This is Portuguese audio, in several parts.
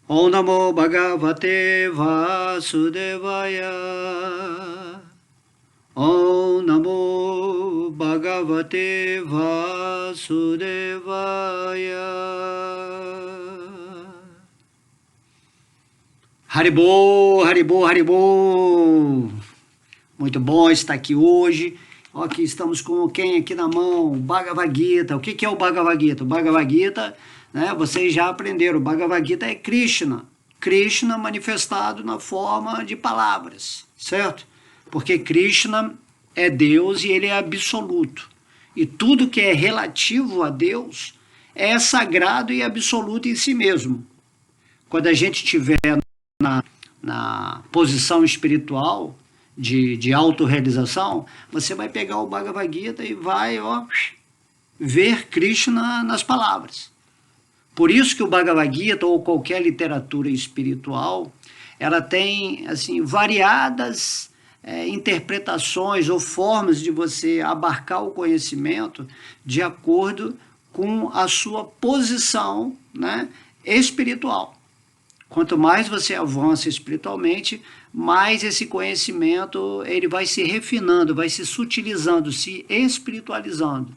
Om Namo Bhagavate Vasudevaya. Om Namo Bhagavate Vasudevaya. Haribol, Haribol, Haribol. Muito bom estar aqui hoje. Aqui estamos com quem aqui na mão? Bhagavad Gita. O que é o Bhagavad Gita? O Bhagavad Gita, né, vocês já aprenderam, o Bhagavad Gita é Krishna. Krishna manifestado na forma de palavras, certo? Porque Krishna é Deus e ele é absoluto. E tudo que é relativo a Deus é sagrado e absoluto em si mesmo. Quando a gente estiver na posição espiritual de autorrealização, você vai pegar o Bhagavad Gita e vai ver Krishna nas palavras. Por isso que o Bhagavad Gita ou qualquer literatura espiritual, ela tem assim, variadas interpretações ou formas de você abarcar o conhecimento de acordo com a sua posição, né, espiritual. Quanto mais você avança espiritualmente, mais esse conhecimento ele vai se refinando, vai se sutilizando, se espiritualizando.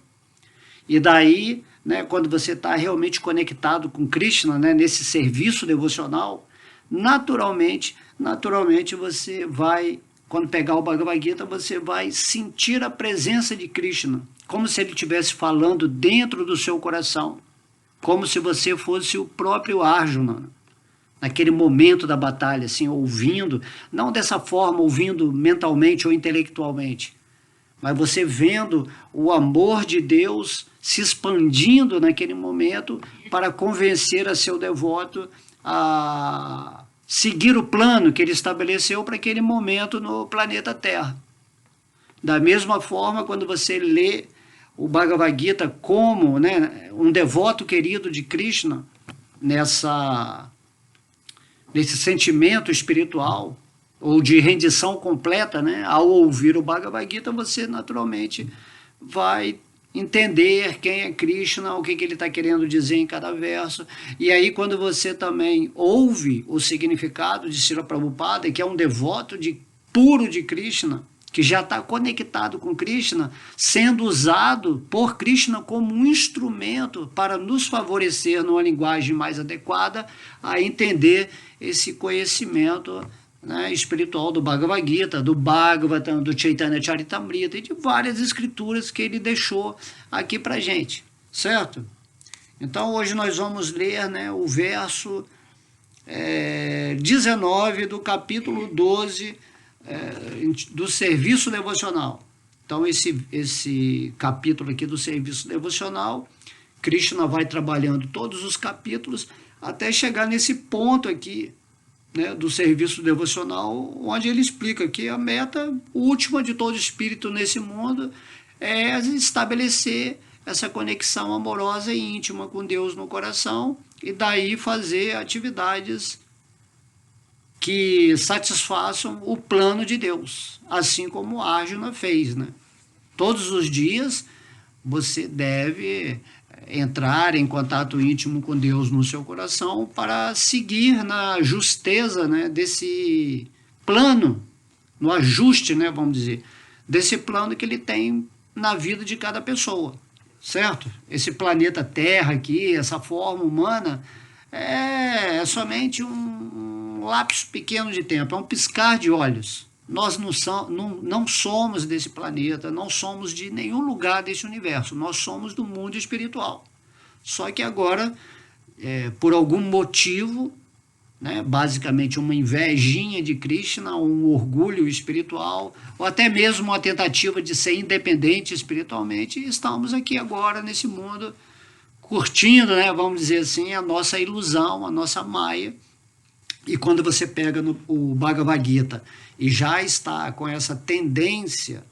E daí, né, quando você está realmente conectado com Krishna, né, nesse serviço devocional, naturalmente você vai, quando pegar o Bhagavad Gita, você vai sentir a presença de Krishna, como se ele estivesse falando dentro do seu coração, como se você fosse o próprio Arjuna, naquele momento da batalha, assim, ouvindo, não dessa forma, ouvindo mentalmente ou intelectualmente, mas você vendo o amor de Deus se expandindo naquele momento para convencer a seu devoto a seguir o plano que ele estabeleceu para aquele momento no planeta Terra. Da mesma forma, quando você lê o Bhagavad Gita como, né, um devoto querido de Krishna, nesse sentimento espiritual, ou de rendição completa, né? Ao ouvir o Bhagavad Gita, você naturalmente vai entender quem é Krishna, o que ele está querendo dizer em cada verso. E aí, quando você também ouve o significado de Srila Prabhupada, que é um devoto puro de Krishna, que já está conectado com Krishna, sendo usado por Krishna como um instrumento para nos favorecer, numa linguagem mais adequada, a entender esse conhecimento, né, espiritual do Bhagavad Gita, do Bhagavatam, do Chaitanya Charitamrita e de várias escrituras que ele deixou aqui para gente, certo? Então hoje nós vamos ler, né, o verso 19 do capítulo 12 do serviço devocional. Então esse capítulo aqui do serviço devocional, Krishna vai trabalhando todos os capítulos até chegar nesse ponto aqui, né, do serviço devocional, onde ele explica que a meta última de todo espírito nesse mundo é estabelecer essa conexão amorosa e íntima com Deus no coração e daí fazer atividades que satisfaçam o plano de Deus, assim como Arjuna fez, né? Todos os dias você deve entrar em contato íntimo com Deus no seu coração para seguir na justeza, né, desse plano, no ajuste, né, vamos dizer, desse plano que ele tem na vida de cada pessoa, certo? Esse planeta Terra aqui, essa forma humana, é somente um lapso pequeno de tempo, é um piscar de olhos. Nós não somos desse planeta, não somos de nenhum lugar desse universo, nós somos do mundo espiritual. Só que agora, por algum motivo, né, basicamente uma invejinha de Krishna, um orgulho espiritual, ou até mesmo uma tentativa de ser independente espiritualmente, estamos aqui agora nesse mundo, curtindo, né, vamos dizer assim, a nossa ilusão, a nossa maia. E quando você pega o Bhagavad Gita e já está com essa tendência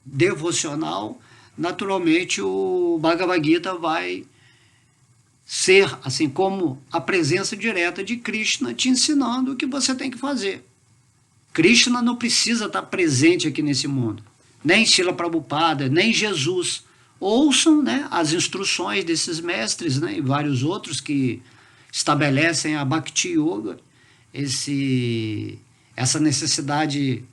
devocional, naturalmente o Bhagavad Gita vai ser, assim como a presença direta de Krishna te ensinando o que você tem que fazer. Krishna não precisa estar presente aqui nesse mundo, nem Srila Prabhupada, nem Jesus. Ouçam, né, as instruções desses mestres, né, e vários outros que estabelecem a Bhakti Yoga, essa necessidade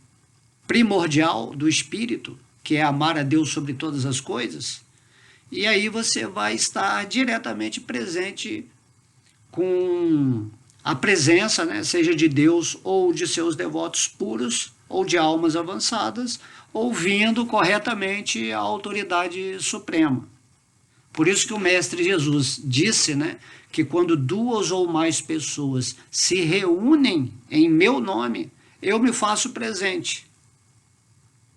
primordial do espírito, que é amar a Deus sobre todas as coisas, e aí você vai estar diretamente presente com a presença, né, seja de Deus ou de seus devotos puros, ou de almas avançadas, ouvindo corretamente a autoridade suprema. Por isso que o Mestre Jesus disse, né, que quando 2 ou mais pessoas se reúnem em meu nome, eu me faço presente.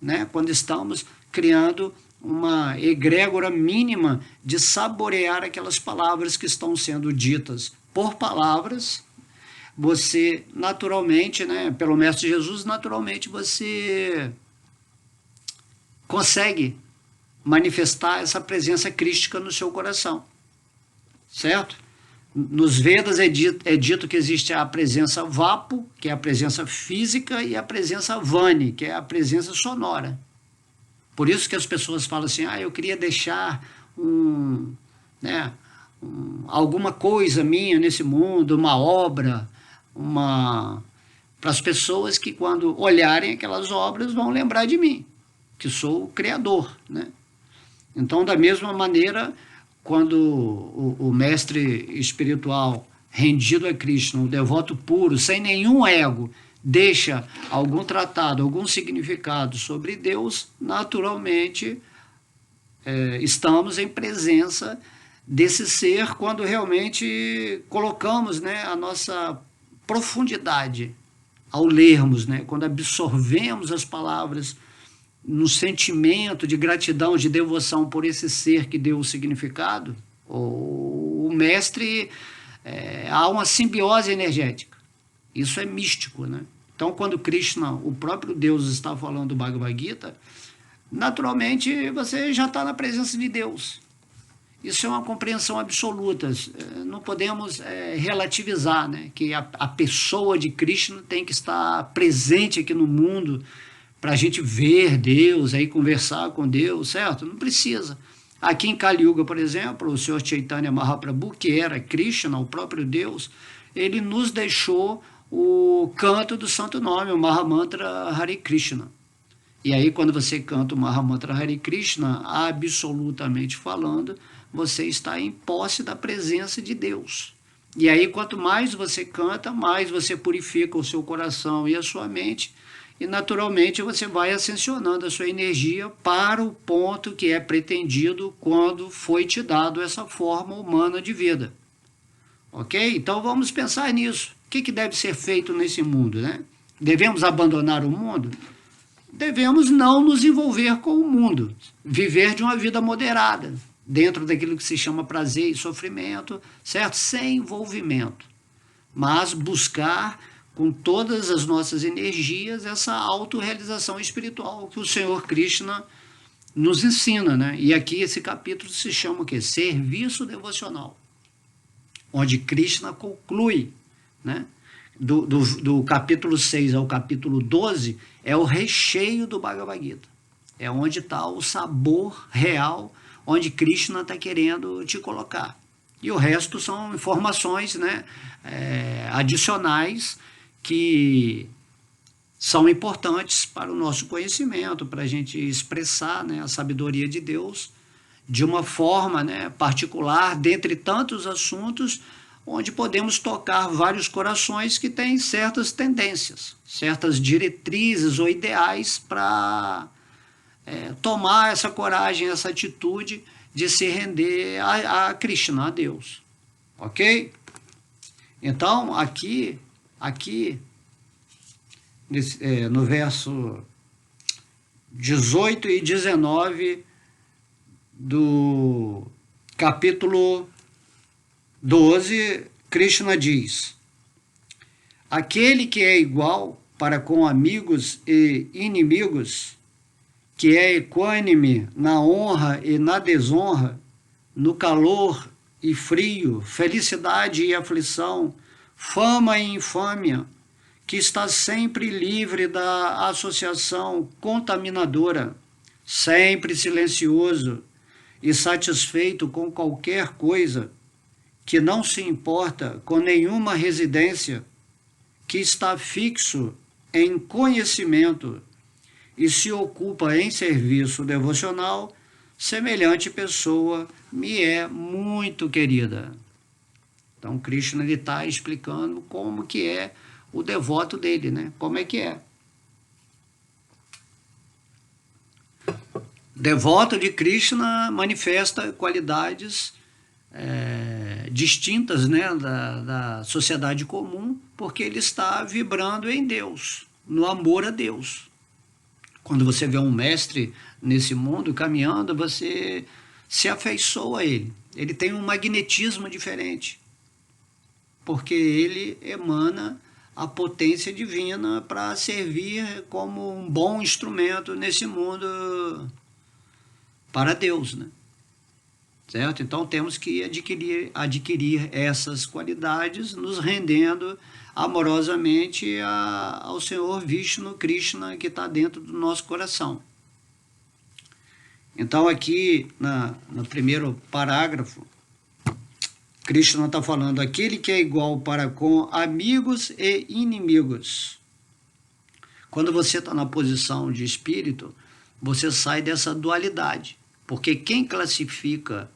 Né? Quando estamos criando uma egrégora mínima de saborear aquelas palavras que estão sendo ditas por palavras, você naturalmente, né, pelo Mestre Jesus, naturalmente você consegue manifestar essa presença crística no seu coração, certo? Nos Vedas é dito que existe a presença Vapo, que é a presença física, e a presença Vani, que é a presença sonora. Por isso que as pessoas falam assim, eu queria deixar alguma coisa minha nesse mundo, uma obra, para as pessoas que quando olharem aquelas obras vão lembrar de mim, que sou o Criador, né? Então, da mesma maneira, quando o mestre espiritual rendido a Krishna, o devoto puro, sem nenhum ego, deixa algum tratado, algum significado sobre Deus, naturalmente estamos em presença desse ser quando realmente colocamos, né, a nossa profundidade ao lermos, né, quando absorvemos as palavras no sentimento de gratidão, de devoção por esse ser que deu o significado, o mestre, há uma simbiose energética. Isso é místico, né? Então, quando Krishna, o próprio Deus, está falando do Bhagavad Gita, naturalmente você já está na presença de Deus. Isso é uma compreensão absoluta. Não podemos relativizar, né? Que a pessoa de Krishna tem que estar presente aqui no mundo para a gente ver Deus, aí conversar com Deus, certo? Não precisa. Aqui em Kali Yuga, por exemplo, o Sr. Chaitanya Mahaprabhu, que era Krishna, o próprio Deus, ele nos deixou o canto do santo nome, o Mahamantra Hare Krishna. E aí, quando você canta o Mahamantra Hare Krishna, absolutamente falando, você está em posse da presença de Deus. E aí, quanto mais você canta, mais você purifica o seu coração e a sua mente, e naturalmente você vai ascensionando a sua energia para o ponto que é pretendido quando foi te dado essa forma humana de vida. Ok? Então vamos pensar nisso. O que deve ser feito nesse mundo, né? Devemos abandonar o mundo? Devemos não nos envolver com o mundo, viver de uma vida moderada, dentro daquilo que se chama prazer e sofrimento, certo? Sem envolvimento, mas buscar com todas as nossas energias essa autorrealização espiritual que o Senhor Krishna nos ensina, né? E aqui esse capítulo se chama o quê? Serviço devocional, onde Krishna conclui, né? Do capítulo 6 ao capítulo 12 é o recheio do Bhagavad Gita. É onde está o sabor real, onde Krishna está querendo te colocar. E o resto são informações, né, adicionais que são importantes para o nosso conhecimento, para a gente expressar, né, a sabedoria de Deus de uma forma, né, particular, dentre tantos assuntos, onde podemos tocar vários corações que têm certas tendências, certas diretrizes ou ideais para tomar essa coragem, essa atitude de se render a Krishna, a Deus. Ok? Então, aqui no verso 18 e 19 do capítulo 12, Krishna diz: aquele que é igual para com amigos e inimigos, que é equânime na honra e na desonra, no calor e frio, felicidade e aflição, fama e infâmia, que está sempre livre da associação contaminadora, sempre silencioso e satisfeito com qualquer coisa, que não se importa com nenhuma residência, que está fixo em conhecimento e se ocupa em serviço devocional, semelhante pessoa me é muito querida. Então, Krishna está explicando como que é o devoto dele, né? Como é que é. Devoto de Krishna manifesta qualidades distintas, né, da sociedade comum, porque ele está vibrando em Deus, no amor a Deus. Quando você vê um mestre nesse mundo caminhando, você se afeiçoa a ele. Ele tem um magnetismo diferente, porque ele emana a potência divina para servir como um bom instrumento nesse mundo para Deus, né? Certo? Então temos que adquirir essas qualidades, nos rendendo amorosamente ao Senhor Vishnu Krishna, que está dentro do nosso coração. Então aqui no primeiro parágrafo, Krishna está falando: aquele que é igual para com amigos e inimigos. Quando você está na posição de espírito, você sai dessa dualidade, porque quem classifica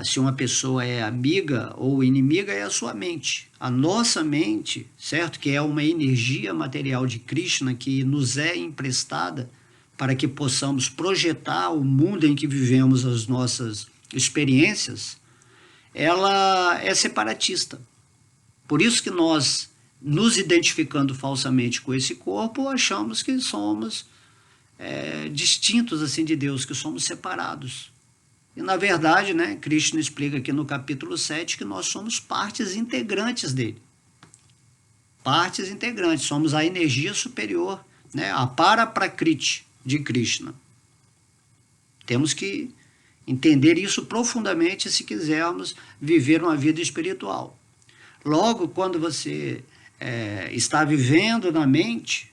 se uma pessoa é amiga ou inimiga é a sua mente. A nossa mente, certo? Que é uma energia material de Krishna que nos é emprestada para que possamos projetar o mundo em que vivemos as nossas experiências, ela é separatista. Por isso que nós, nos identificando falsamente com esse corpo, achamos que somos distintos assim de Deus, que somos separados. E, na verdade, né, Krishna explica aqui no capítulo 7 que nós somos partes integrantes dele. Partes integrantes, somos a energia superior, né, a Paraprakriti de Krishna. Temos que entender isso profundamente se quisermos viver uma vida espiritual. Logo, quando você está vivendo na mente,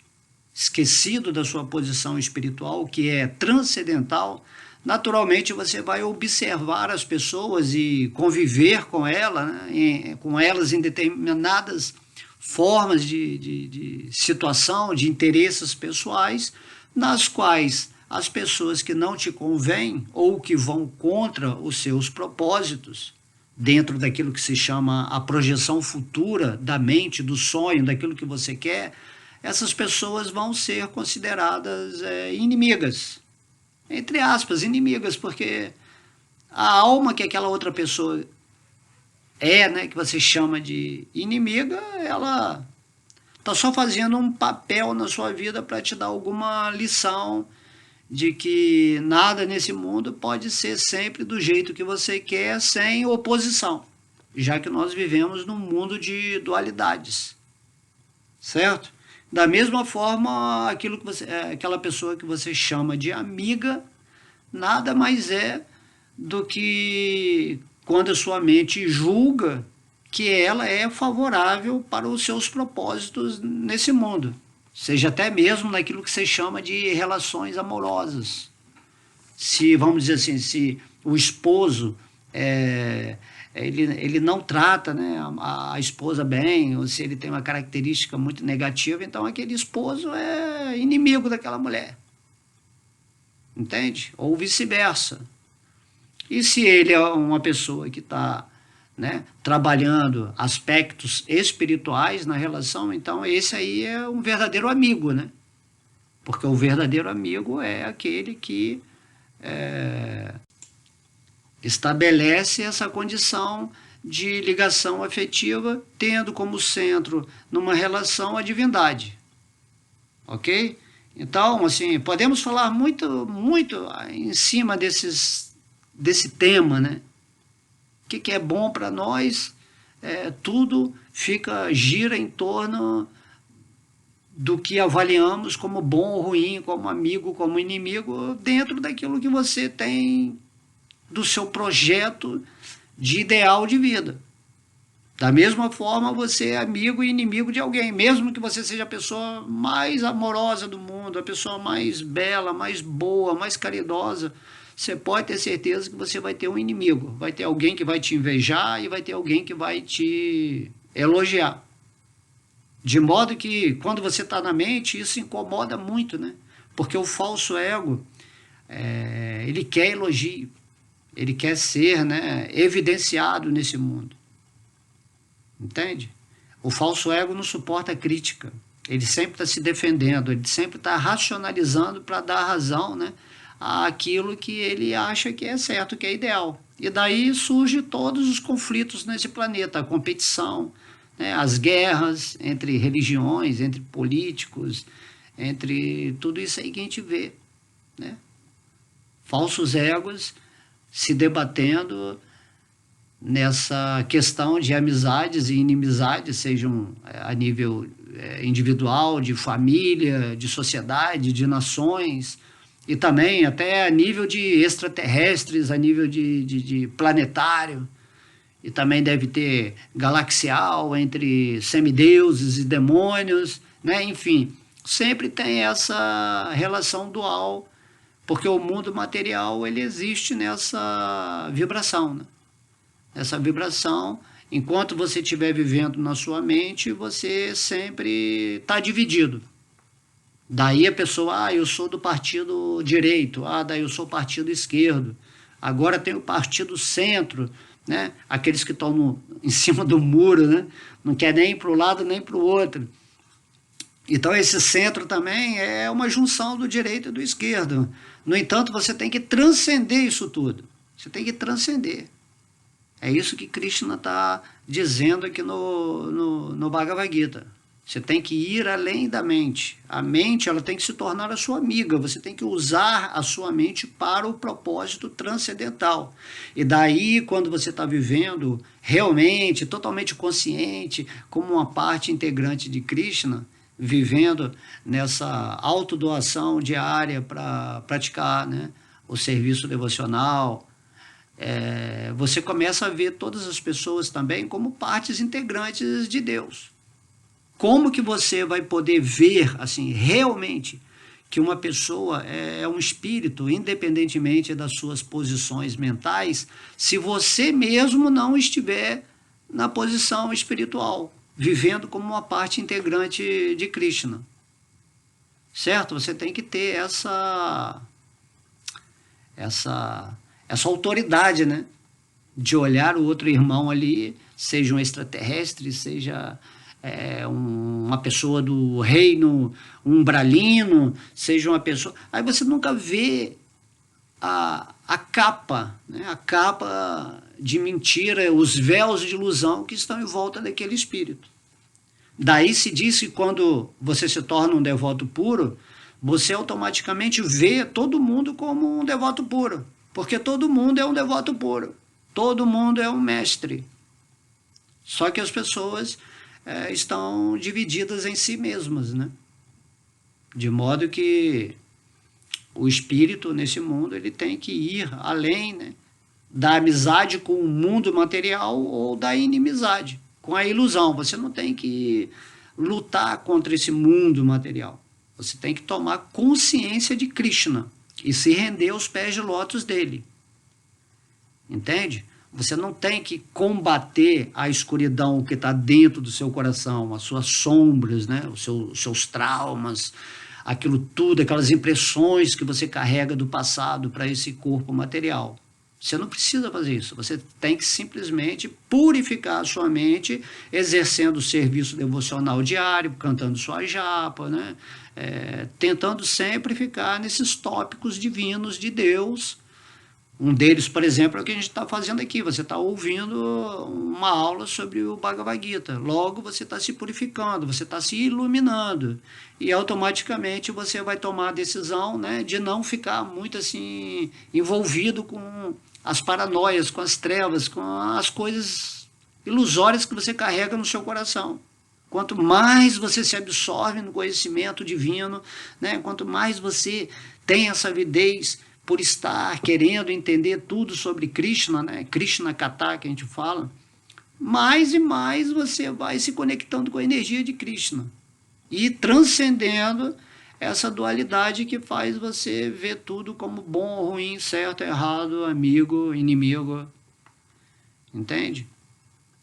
esquecido da sua posição espiritual, que é transcendental, naturalmente você vai observar as pessoas e conviver com elas em determinadas formas de situação, de interesses pessoais, nas quais as pessoas que não te convêm ou que vão contra os seus propósitos, dentro daquilo que se chama a projeção futura da mente, do sonho, daquilo que você quer, essas pessoas vão ser consideradas inimigas. Entre aspas, inimigas, porque a alma que aquela outra pessoa né, que você chama de inimiga, ela está só fazendo um papel na sua vida para te dar alguma lição de que nada nesse mundo pode ser sempre do jeito que você quer, sem oposição, já que nós vivemos num mundo de dualidades, certo? Da mesma forma, aquela pessoa que você chama de amiga, nada mais é do que quando a sua mente julga que ela é favorável para os seus propósitos nesse mundo, seja até mesmo naquilo que você chama de relações amorosas. Se, vamos dizer assim, se o esposo ele não trata, né, a esposa bem, ou se ele tem uma característica muito negativa, então aquele esposo é inimigo daquela mulher. Entende? Ou vice-versa. E se ele é uma pessoa que está, né, trabalhando aspectos espirituais na relação, então esse aí é um verdadeiro amigo, né? Porque o verdadeiro amigo é aquele que estabelece essa condição de ligação afetiva, tendo como centro numa relação a divindade. Ok? Então, assim, podemos falar muito, muito em cima desse tema, né? O que é bom para nós, tudo gira em torno do que avaliamos como bom ou ruim, como amigo, como inimigo, dentro daquilo que você tem do seu projeto de ideal de vida. Da mesma forma, você é amigo e inimigo de alguém, mesmo que você seja a pessoa mais amorosa do mundo, a pessoa mais bela, mais boa, mais caridosa. você pode ter certeza que você vai ter um inimigo. Vai ter alguém que vai te invejar e vai ter alguém que vai te elogiar. De modo que, quando você está na mente, isso incomoda muito, né? Porque o falso ego, ele quer elogio, ele quer ser, né, evidenciado nesse mundo. Entende? O falso ego não suporta crítica. Ele sempre está se defendendo, ele sempre está racionalizando para dar razão, né, àquilo que ele acha que é certo, que é ideal. E daí surgem todos os conflitos nesse planeta, a competição, né, as guerras entre religiões, entre políticos, entre tudo isso aí que a gente vê, né? Falsos egos se debatendo nessa questão de amizades e inimizades, sejam a nível individual, de família, de sociedade, de nações, e também até a nível de extraterrestres, a nível de planetário, e também deve ter galaxial entre semideuses e demônios, né? Enfim, sempre tem essa relação dual, porque o mundo material ele existe nessa vibração, né? Essa vibração, enquanto você estiver vivendo na sua mente, você sempre está dividido. Daí a pessoa, eu sou do partido direito, daí eu sou partido esquerdo, agora tem o partido centro, né? Aqueles que estão em cima do muro, né? Não quer nem ir para o lado nem para o outro. Então esse centro também é uma junção do direito e do esquerdo. No entanto, você tem que transcender isso tudo. Você tem que transcender. É isso que Krishna está dizendo aqui no Bhagavad Gita. Você tem que ir além da mente. A mente ela tem que se tornar a sua amiga. Você tem que usar a sua mente para o propósito transcendental. E daí, quando você está vivendo realmente, totalmente consciente, como uma parte integrante de Krishna, vivendo nessa autodoação diária para praticar, né, o serviço devocional, você começa a ver todas as pessoas também como partes integrantes de Deus. Como que você vai poder ver assim realmente que uma pessoa é um espírito, independentemente das suas posições mentais, se você mesmo não estiver na posição espiritual, vivendo como uma parte integrante de Krishna? Certo? Você tem que ter essa autoridade, né? De olhar o outro irmão ali, seja um extraterrestre, seja uma pessoa do reino umbralino, seja uma pessoa... Aí você nunca vê a capa, né? A capa de mentira, os véus de ilusão que estão em volta daquele espírito. Daí se diz que quando você se torna um devoto puro, você automaticamente vê todo mundo como um devoto puro, porque todo mundo é um devoto puro, todo mundo é um mestre. Só que as pessoas estão divididas em si mesmas, né? De modo que o espírito nesse mundo ele tem que ir além, né, da amizade com o mundo material ou da inimizade com a ilusão. Você não tem que lutar contra esse mundo material. Você tem que tomar consciência de Krishna e se render aos pés de lótus dele. Entende? Você não tem que combater a escuridão que está dentro do seu coração, as suas sombras, né? Os seus traumas, aquilo tudo, aquelas impressões que você carrega do passado para esse corpo material. Você não precisa fazer isso. Você tem que simplesmente purificar a sua mente, exercendo o serviço devocional diário, cantando sua japa, né? Tentando sempre ficar nesses tópicos divinos de Deus. Um deles, por exemplo, é o que a gente está fazendo aqui. Você está ouvindo uma aula sobre o Bhagavad Gita. Logo, você está se purificando, você está se iluminando. E automaticamente você vai tomar a decisão, né, de não ficar muito assim envolvido com as paranoias, com as trevas, com as coisas ilusórias que você carrega no seu coração. Quanto mais você se absorve no conhecimento divino, né, quanto mais você tem essa avidez por estar querendo entender tudo sobre Krishna, né? Krishna Katha, que a gente fala, mais e mais você vai se conectando com a energia de Krishna e transcendendo essa dualidade que faz você ver tudo como bom, ruim, certo, errado, amigo, inimigo, entende?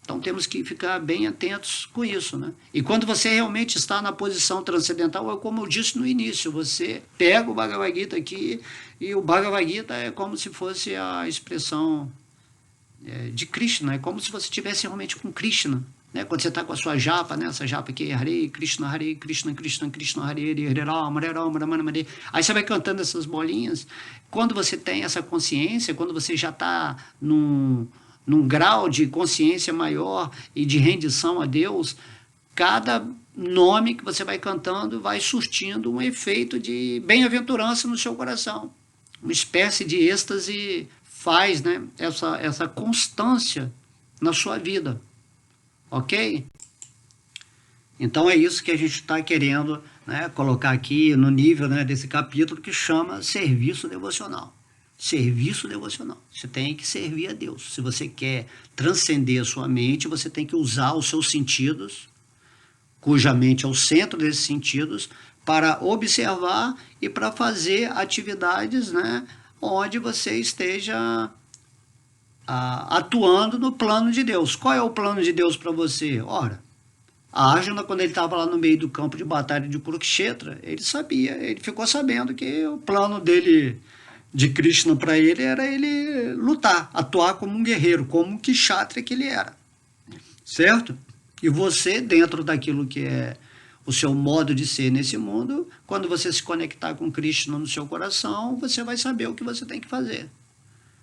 Então temos que ficar bem atentos com isso, né? E quando você realmente está na posição transcendental, é como eu disse no início, você pega o Bhagavad Gita aqui, e o Bhagavad Gita é como se fosse a expressão de Krishna, é como se você estivesse realmente com Krishna, né? Quando você está com a sua japa, né? Essa japa aqui, Hare Krishna, Krishna, Krishna, Hare Hare, Hare Rama, Hare Rama, Rama Rama Hare. Aí você vai cantando essas bolinhas. Quando você tem essa consciência, quando você já está num grau de consciência maior e de rendição a Deus, cada nome que você vai cantando vai surtindo um efeito de bem-aventurança no seu coração. Uma espécie de êxtase faz, né, essa constância na sua vida. Ok? Então é isso que a gente está querendo, né, colocar aqui no nível, né, desse capítulo que chama serviço devocional. Serviço devocional. Você tem que servir a Deus. Se você quer transcender a sua mente, você tem que usar os seus sentidos, cuja mente é o centro desses sentidos, para observar e para fazer atividades, né, onde você esteja atuando no plano de Deus. Qual é o plano de Deus para você? Ora, a Arjuna, quando ele estava lá no meio do campo de batalha de Kurukshetra, ele sabia, ele ficou sabendo que o plano dele, de Krishna para ele, era ele lutar, atuar como um guerreiro, como um kshatriya que ele era. Certo? E você, dentro daquilo que é o seu modo de ser nesse mundo, quando você se conectar com Krishna no seu coração, você vai saber o que você tem que fazer.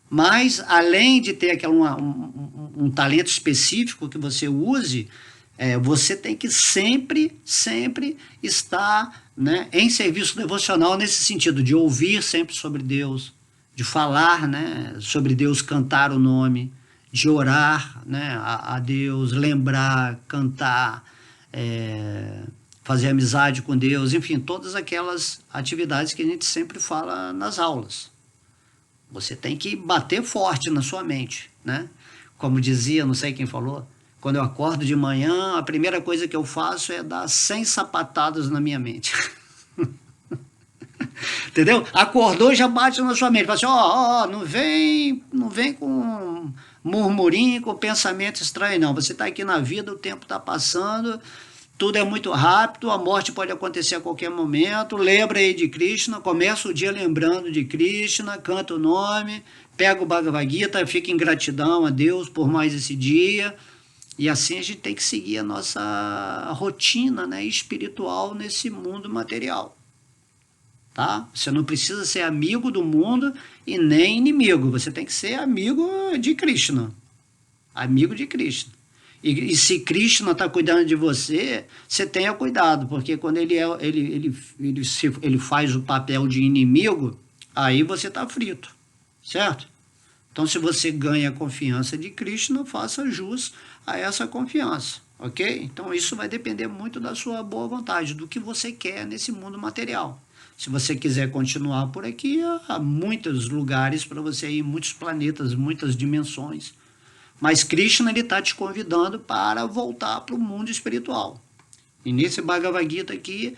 Mas, além de ter um talento específico que você use, você tem que sempre estar, né, em serviço devocional nesse sentido, de ouvir sempre sobre Deus, de falar, né, sobre Deus, cantar o nome, de orar, né, a Deus, lembrar, cantar, fazer amizade com Deus, enfim, todas aquelas atividades que a gente sempre fala nas aulas. Você tem que bater forte na sua mente, né? Como dizia, não sei quem falou, quando eu acordo de manhã, a primeira coisa que eu faço é dar 100 sapatadas na minha mente. Entendeu? Acordou, já bate na sua mente. Fala assim, não vem com murmurinho, com pensamento estranho, não. Você está aqui na vida, o tempo está passando, tudo é muito rápido, a morte pode acontecer a qualquer momento. Lembra aí de Krishna, começa o dia lembrando de Krishna, canta o nome, pega o Bhagavad Gita, fica em gratidão a Deus por mais esse dia. E assim a gente tem que seguir a nossa rotina, né, espiritual nesse mundo material. Tá? Você não precisa ser amigo do mundo e nem inimigo. Você tem que ser amigo de Krishna. Amigo de Krishna. E se Krishna está cuidando de você, você tenha cuidado, porque quando ele faz o papel de inimigo, aí você está frito, certo? Então, se você ganha a confiança de Krishna, faça jus a essa confiança, ok? Então, isso vai depender muito da sua boa vontade, do que você quer nesse mundo material. Se você quiser continuar por aqui, há muitos lugares para você ir, muitos planetas, muitas dimensões. Mas Krishna está te convidando para voltar para o mundo espiritual. E nesse Bhagavad Gita aqui,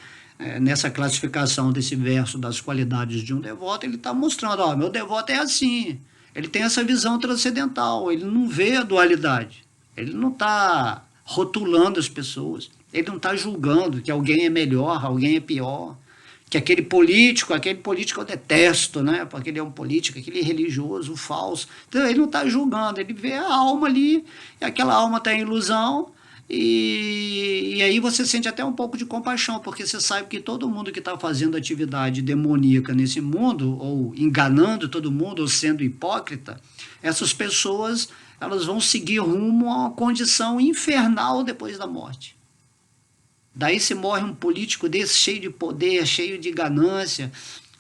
nessa classificação desse verso das qualidades de um devoto, ele está mostrando, ó, meu devoto é assim, ele tem essa visão transcendental, ele não vê a dualidade, ele não está rotulando as pessoas, ele não está julgando que alguém é melhor, alguém é pior, que aquele político eu detesto, né? Porque ele é um político, aquele religioso, falso. Então ele não está julgando, ele vê a alma ali, e aquela alma está em ilusão, e aí você sente até um pouco de compaixão, porque você sabe que todo mundo que está fazendo atividade demoníaca nesse mundo, ou enganando todo mundo, ou sendo hipócrita, essas pessoas elas vão seguir rumo a uma condição infernal depois da morte. Daí se morre um político desse, cheio de poder, cheio de ganância,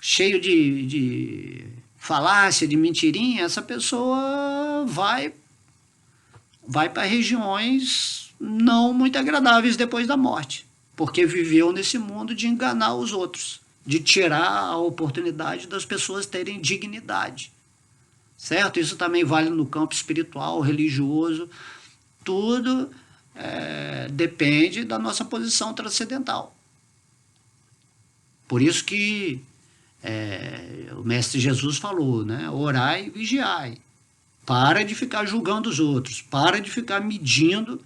cheio de falácia, de mentirinha, essa pessoa vai para regiões não muito agradáveis depois da morte, porque viveu nesse mundo de enganar os outros, de tirar a oportunidade das pessoas terem dignidade. Certo? Isso também vale no campo espiritual, religioso, tudo depende da nossa posição transcendental. Por isso que o Mestre Jesus falou, né? Orai e vigiai. Para de ficar julgando os outros, para de ficar medindo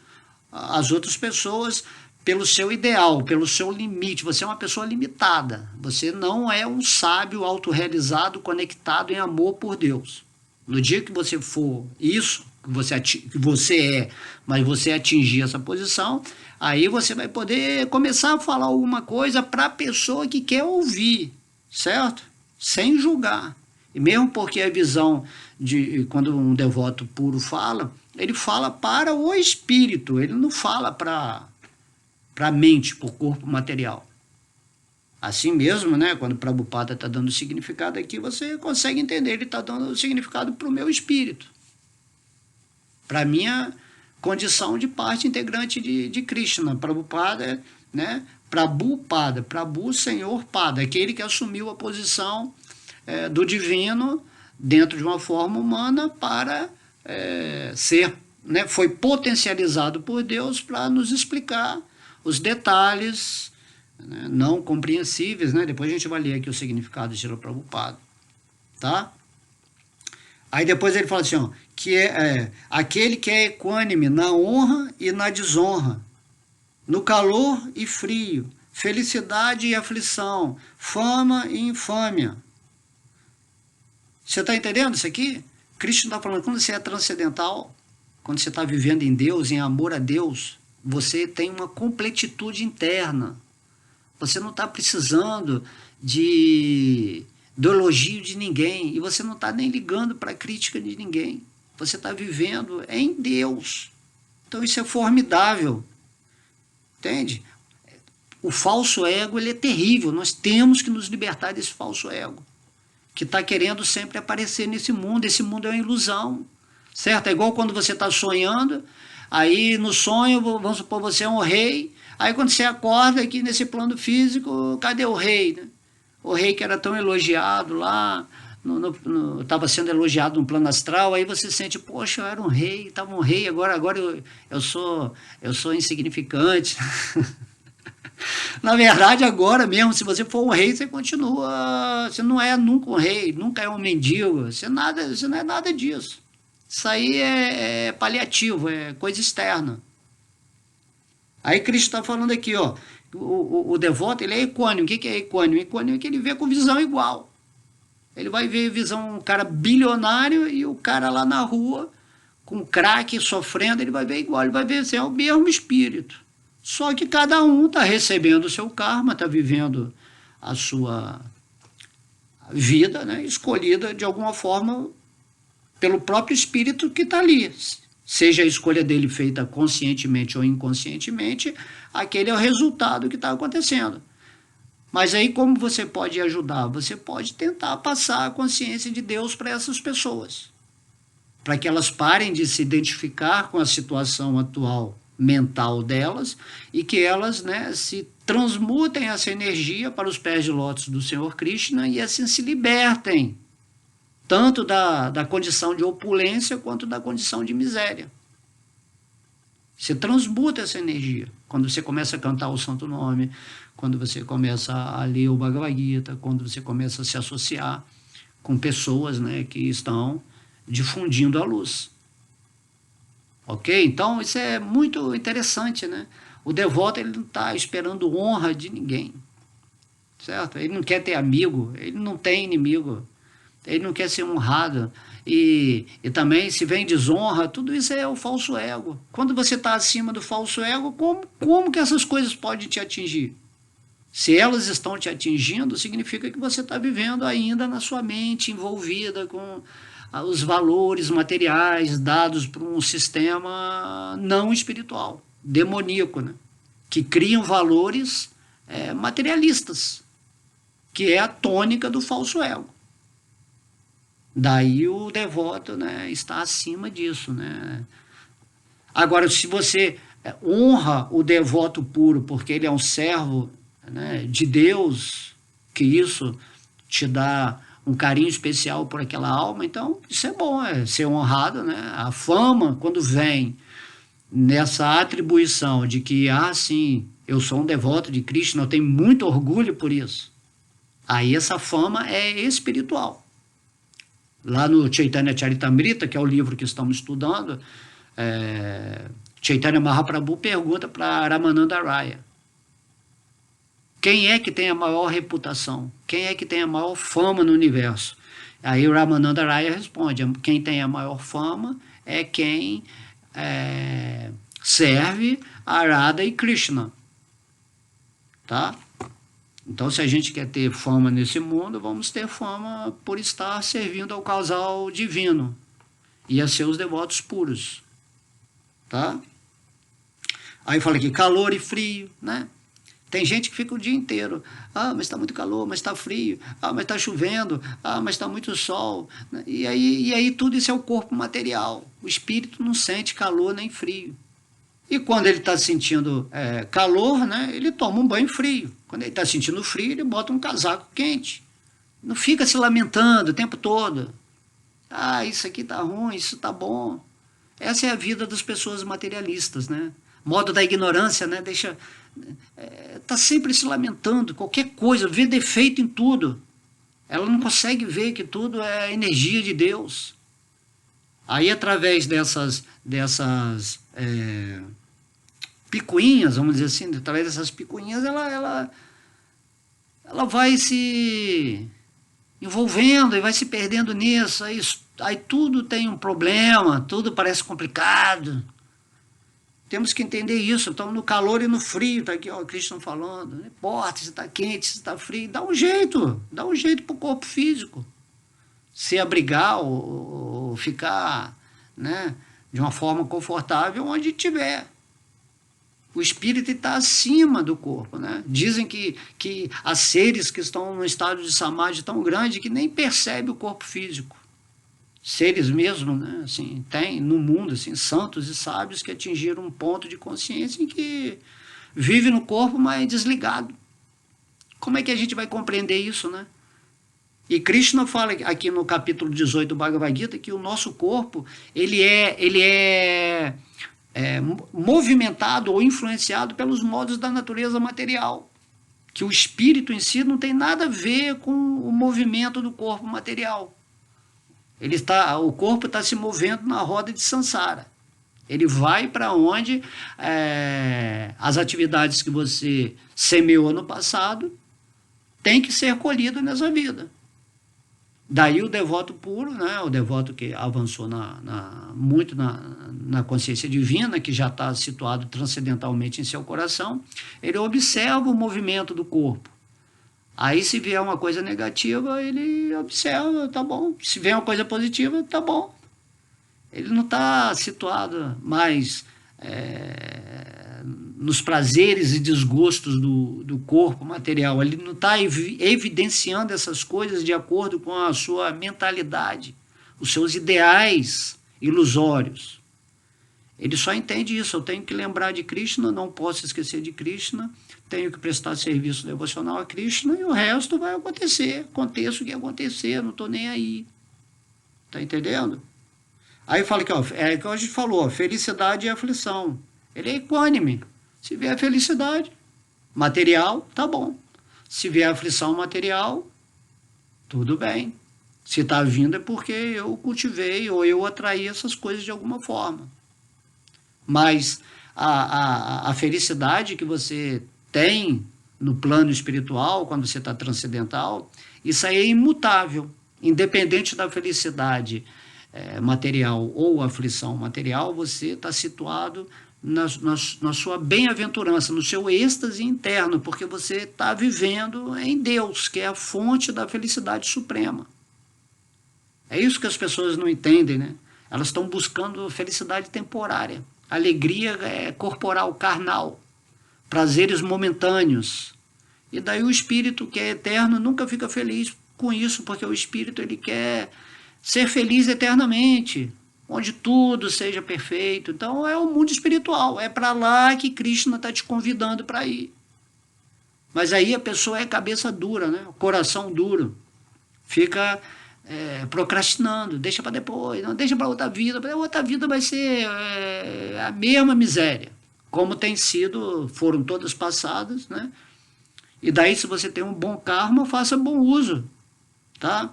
as outras pessoas pelo seu ideal, pelo seu limite. Você é uma pessoa limitada, você não é um sábio autorrealizado, conectado em amor por Deus. No dia que você for isso, que você é, mas você atingir essa posição, aí você vai poder começar a falar alguma coisa para a pessoa que quer ouvir, certo? Sem julgar. E mesmo porque a visão de quando um devoto puro fala, ele fala para o espírito, ele não fala para a mente, para o corpo material. Assim mesmo, né, quando o Prabhupada está dando significado aqui, você consegue entender, ele está dando significado para o meu espírito, para a minha condição de parte integrante de Krishna. Prabhupada, né, Prabhupada, Prabhu, Senhor Pada, aquele que assumiu a posição do divino dentro de uma forma humana para ser, né, foi potencializado por Deus para nos explicar os detalhes, né, não compreensíveis, né? Depois a gente vai ler aqui o significado de Srila Prabhupada, tá? Aí depois ele fala assim, ó, que aquele que é equânime na honra e na desonra, no calor e frio, felicidade e aflição, fama e infâmia. Você está entendendo isso aqui? Cristo está falando, quando você é transcendental, quando você está vivendo em Deus, em amor a Deus, você tem uma completitude interna. Você não está precisando do elogio de ninguém, e você não está nem ligando para a crítica de ninguém. Você está vivendo em Deus. Então isso é formidável. Entende? O falso ego, ele é terrível. Nós temos que nos libertar desse falso ego, que está querendo sempre aparecer nesse mundo. Esse mundo é uma ilusão, certo? É igual quando você está sonhando, aí no sonho, vamos supor, você é um rei, aí quando você acorda aqui nesse plano físico, cadê o rei, né? O rei que era tão elogiado lá, estava sendo elogiado no plano astral, aí você sente, poxa, eu era um rei, estava um rei, agora eu sou insignificante. Na verdade, agora mesmo, se você for um rei, você continua, você não é nunca um rei, nunca é um mendigo, você não é nada disso. Isso aí é paliativo, é coisa externa. Aí Cristo está falando aqui, ó, o devoto, ele é equânime. O que é equânime? Equânime é que ele vê com visão igual. Ele vai ver visão, um cara bilionário e o cara lá na rua, com crack, sofrendo, ele vai ver igual, ele vai ver assim, é o mesmo espírito. Só que cada um está recebendo o seu karma, está vivendo a sua vida, né, escolhida de alguma forma pelo próprio espírito que está ali. Seja a escolha dele feita conscientemente ou inconscientemente, aquele é o resultado que está acontecendo. Mas aí como você pode ajudar? Você pode tentar passar a consciência de Deus para essas pessoas, para que elas parem de se identificar com a situação atual mental delas e que elas, né, se transmutem essa energia para os pés de lótus do Senhor Krishna e assim se libertem tanto da condição de opulência quanto da condição de miséria. Você transmuta essa energia quando você começa a cantar o Santo Nome, quando você começa a ler o Bhagavad Gita, quando você começa a se associar com pessoas, né, que estão difundindo a luz. Ok? Então, isso é muito interessante, né? O devoto, ele não está esperando honra de ninguém, certo? Ele não quer ter amigo, ele não tem inimigo, ele não quer ser honrado. E também, se vem desonra, tudo isso é o falso ego. Quando você está acima do falso ego, como que essas coisas podem te atingir? Se elas estão te atingindo, significa que você está vivendo ainda na sua mente, envolvida com os valores materiais dados por um sistema não espiritual, demoníaco, né? Que criam valores materialistas, que é a tônica do falso ego. Daí o devoto, né, está acima disso, né? Agora, se você honra o devoto puro porque ele é um servo, né, de Deus, que isso te dá um carinho especial por aquela alma, então isso é bom, é ser honrado, né? A fama, quando vem nessa atribuição de que, sim, eu sou um devoto de Krishna, eu tenho muito orgulho por isso. Aí essa fama é espiritual. Lá no Chaitanya Charitamrita, que é o livro que estamos estudando, Chaitanya Mahaprabhu pergunta para Ramananda Raya: quem é que tem a maior reputação? Quem é que tem a maior fama no universo? Aí o Ramananda Raya responde: quem tem a maior fama é quem serve a Radha e Krishna. Tá? Então, se a gente quer ter fama nesse mundo, vamos ter fama por estar servindo ao casal divino e a seus devotos puros. Tá? Aí fala aqui, calor e frio, né? Tem gente que fica o dia inteiro, mas está muito calor, mas está frio, mas está chovendo, mas está muito sol. E aí tudo isso é o corpo material. O espírito não sente calor nem frio. E quando ele está sentindo calor, né, ele toma um banho frio. Quando ele está sentindo frio, ele bota um casaco quente. Não fica se lamentando o tempo todo. Isso aqui está ruim, isso está bom. Essa é a vida das pessoas materialistas, né? Modo da ignorância, né? Tá sempre se lamentando, qualquer coisa, vê defeito em tudo. Ela não consegue ver que tudo é energia de Deus. Aí, através dessas picuinhas, vamos dizer assim, através dessas picuinhas, ela vai se envolvendo e vai se perdendo nisso. Aí tudo tem um problema, tudo parece complicado. Temos que entender isso. Estamos no calor e no frio, está aqui o Krishna falando. Não importa se está quente, se está frio, dá um jeito para o corpo físico se abrigar ou ficar, né, de uma forma confortável onde estiver. O espírito está acima do corpo, né? Dizem que há seres que estão num estado de samadhi tão grande que nem percebe o corpo físico. Seres mesmo, né? Assim, tem no mundo assim, santos e sábios que atingiram um ponto de consciência em que vive no corpo, mas desligado. Como é que a gente vai compreender isso, né? E Krishna fala aqui no capítulo 18 do Bhagavad Gita que o nosso corpo ele é movimentado ou influenciado pelos modos da natureza material, que o espírito em si não tem nada a ver com o movimento do corpo material. O corpo está se movendo na roda de Sansara. Ele vai para onde as atividades que você semeou no passado têm que ser colhidas nessa vida. Daí o devoto puro, né, o devoto que avançou muito na consciência divina, que já está situado transcendentalmente em seu coração, ele observa o movimento do corpo. Aí se vier uma coisa negativa, ele observa, tá bom. Se vier uma coisa positiva, tá bom. Ele não está situado mais nos prazeres e desgostos do corpo material. Ele não está evidenciando essas coisas de acordo com a sua mentalidade, os seus ideais ilusórios. Ele só entende isso: eu tenho que lembrar de Krishna, não posso esquecer de Krishna, tenho que prestar serviço devocional a Krishna e o resto vai acontecer. Aconteça o que acontecer, não estou nem aí. Está entendendo? Aí fala aqui, é o que a gente falou, felicidade e aflição. Ele é equânime. Se vier felicidade material, tá bom. Se vier aflição material, tudo bem. Se está vindo é porque eu cultivei ou eu atraí essas coisas de alguma forma. Mas a felicidade que você tem no plano espiritual, quando você está transcendental, isso aí é imutável. Independente da felicidade material ou aflição material, você está situado na sua bem-aventurança, no seu êxtase interno, porque você está vivendo em Deus, que é a fonte da felicidade suprema. É isso que as pessoas não entendem, né? Elas estão buscando felicidade temporária, alegria corporal, carnal, prazeres momentâneos. E daí o espírito, que é eterno, nunca fica feliz com isso, porque o espírito ele quer ser feliz eternamente, onde tudo seja perfeito. Então é o mundo espiritual, é para lá que Krishna está te convidando para ir. Mas aí a pessoa é cabeça dura, né? Coração duro, fica procrastinando, deixa para depois, não deixa para outra vida vai ser a mesma miséria, como foram todas passadas, né? E daí, se você tem um bom karma, faça bom uso, tá?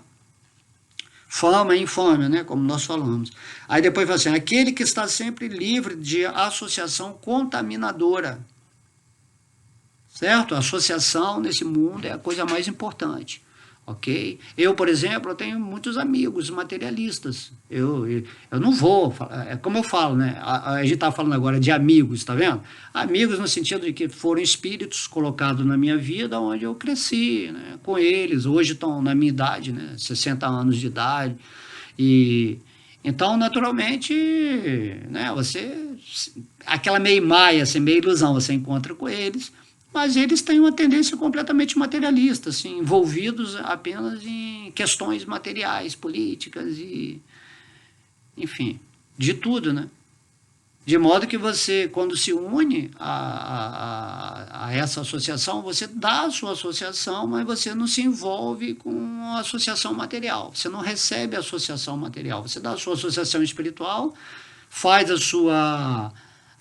Fama é infâmia, né? Como nós falamos. Aí depois fala assim, aquele que está sempre livre de associação contaminadora, certo? A associação nesse mundo é a coisa mais importante, ok? Eu, por exemplo, eu tenho muitos amigos materialistas. Eu não vou, é como eu falo, né? A gente está falando agora de amigos, tá vendo? Amigos no sentido de que foram espíritos colocados na minha vida, onde eu cresci, né, com eles. Hoje estão na minha idade, né? 60 anos de idade. E então, naturalmente, né, você, aquela meio maia, assim, meio ilusão, você encontra com eles, mas eles têm uma tendência completamente materialista, assim, envolvidos apenas em questões materiais, políticas e, enfim, de tudo, né? De modo que você, quando se une a essa associação, você dá a sua associação, mas você não se envolve com a associação material. Você não recebe a associação material. Você dá a sua associação espiritual, faz a sua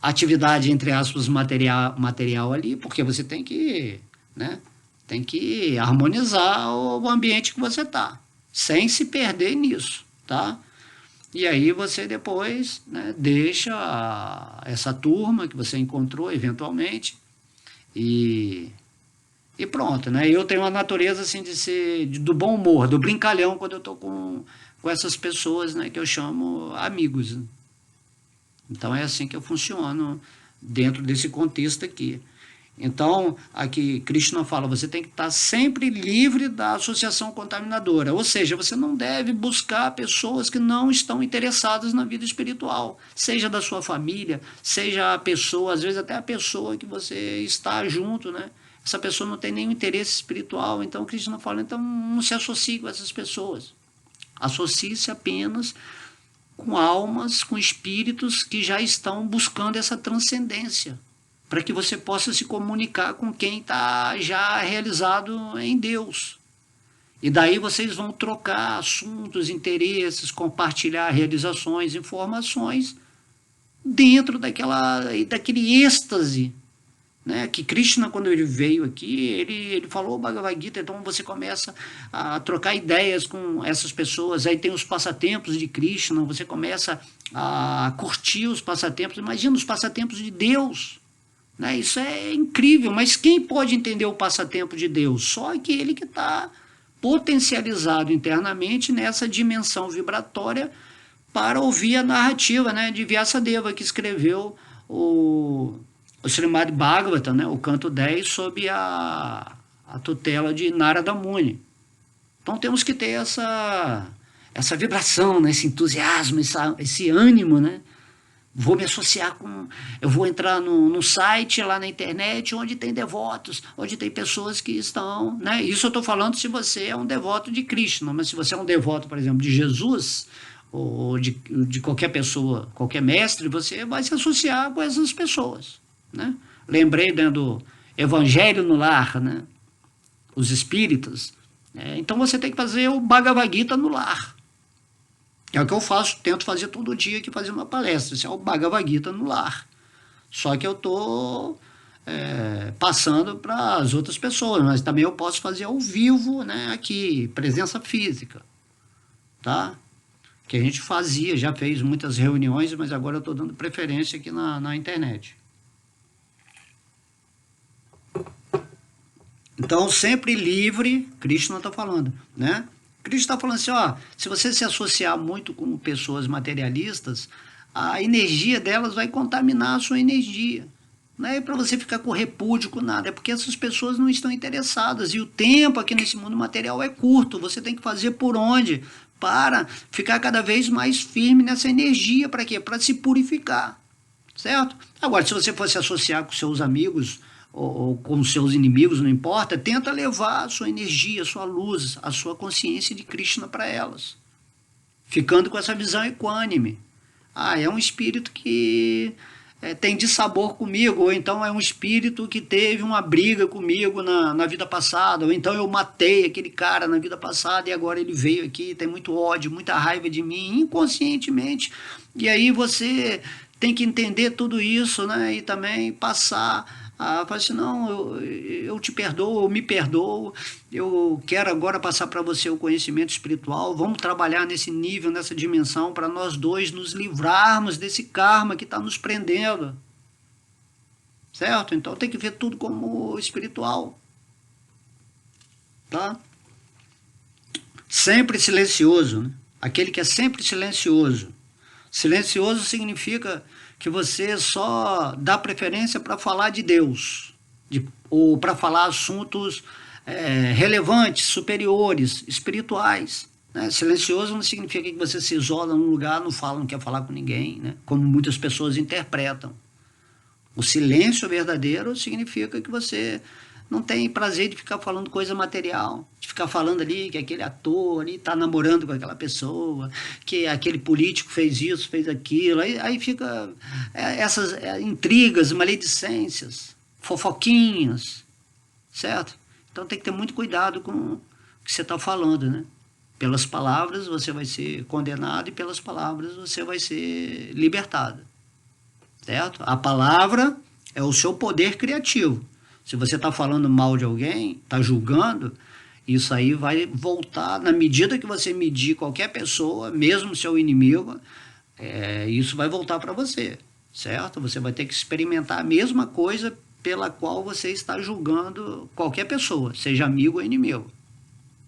atividade, entre aspas, material ali, porque você tem que, né, tem que harmonizar o ambiente que você está, sem se perder nisso, tá? E aí você depois, né, deixa essa turma que você encontrou eventualmente e, e pronto, né? Eu tenho uma natureza assim de ser do bom humor, do brincalhão quando eu estou com essas pessoas, né, que eu chamo amigos. Então é assim que eu funciono dentro desse contexto aqui. Então, aqui Krishna fala, você tem que estar sempre livre da associação contaminadora, ou seja, você não deve buscar pessoas que não estão interessadas na vida espiritual, seja da sua família, seja a pessoa, às vezes até a pessoa que você está junto, né? Essa pessoa não tem nenhum interesse espiritual, então Krishna fala, então não se associe com essas pessoas, associe-se apenas com almas, com espíritos que já estão buscando essa transcendência, para que você possa se comunicar com quem está já realizado em Deus. E daí vocês vão trocar assuntos, interesses, compartilhar realizações, informações, dentro daquele êxtase, né? Que Krishna, quando ele veio aqui, ele falou o Bhagavad Gita, então você começa a trocar ideias com essas pessoas, aí tem os passatempos de Krishna, você começa a curtir os passatempos, imagina os passatempos de Deus, né? Isso é incrível, mas quem pode entender o passatempo de Deus? Só aquele que está potencializado internamente nessa dimensão vibratória para ouvir a narrativa, né, de Vyasadeva, que escreveu o Srimad Bhagavatam, né, o canto 10, sob a tutela de Narada Muni. Então temos que ter essa vibração, né, esse entusiasmo, esse ânimo, né? Vou me associar com... Eu vou entrar num site lá na internet onde tem devotos, onde tem pessoas que estão... Né? Isso eu estou falando se você é um devoto de Krishna, mas se você é um devoto, por exemplo, de Jesus, ou de qualquer pessoa, qualquer mestre, você vai se associar com essas pessoas. Né? Lembrei, né, do Evangelho no Lar, né? Os espíritas. Né? Então você tem que fazer o Bhagavad Gita no lar. É o que eu faço, tento fazer todo dia aqui, fazer uma palestra. Isso é o Bhagavad Gita no lar. Só que eu estou passando para as outras pessoas, mas também eu posso fazer ao vivo, né, aqui, presença física. Tá? Que a gente fazia, já fez muitas reuniões, mas agora eu estou dando preferência aqui na internet. Então, sempre livre, Krishna está falando, né? Krishna está falando assim, ó, se você se associar muito com pessoas materialistas, a energia delas vai contaminar a sua energia. Não é para você ficar com repúdio com nada, é porque essas pessoas não estão interessadas. E o tempo aqui nesse mundo material é curto, você tem que fazer por onde? Para ficar cada vez mais firme nessa energia, para quê? Para se purificar, certo? Agora, se você for se associar com seus amigos, ou com seus inimigos, não importa, tenta levar a sua energia, a sua luz, a sua consciência de Krishna para elas, ficando com essa visão equânime. Ah, é um espírito que tem dissabor comigo, ou então é um espírito que teve uma briga comigo na vida passada, ou então eu matei aquele cara na vida passada e agora ele veio aqui, tem muito ódio, muita raiva de mim, inconscientemente, e aí você tem que entender tudo isso, né, e também passar Fala assim, não, eu te perdoo, eu me perdoo, eu quero agora passar para você o conhecimento espiritual, vamos trabalhar nesse nível, nessa dimensão, para nós dois nos livrarmos desse karma que está nos prendendo, certo? Então tem que ver tudo como espiritual, tá? Sempre silencioso, né? Aquele que é sempre silencioso. Silencioso significa que você só dá preferência para falar de Deus, ou para falar assuntos relevantes, superiores, espirituais. Né? Silencioso não significa que você se isola num lugar, não fala, não quer falar com ninguém, né? Como muitas pessoas interpretam. O silêncio verdadeiro significa que você não tem prazer de ficar falando coisa material, de ficar falando ali que aquele ator ali está namorando com aquela pessoa, que aquele político fez isso, fez aquilo, aí fica essas intrigas, maledicências, fofoquinhas, certo? Então tem que ter muito cuidado com o que você está falando, né? Pelas palavras você vai ser condenado e pelas palavras você vai ser libertado, certo? A palavra é o seu poder criativo. Se você está falando mal de alguém, está julgando, isso aí vai voltar, na medida que você medir qualquer pessoa, mesmo seu inimigo, isso vai voltar para você, certo? Você vai ter que experimentar a mesma coisa pela qual você está julgando qualquer pessoa, seja amigo ou inimigo.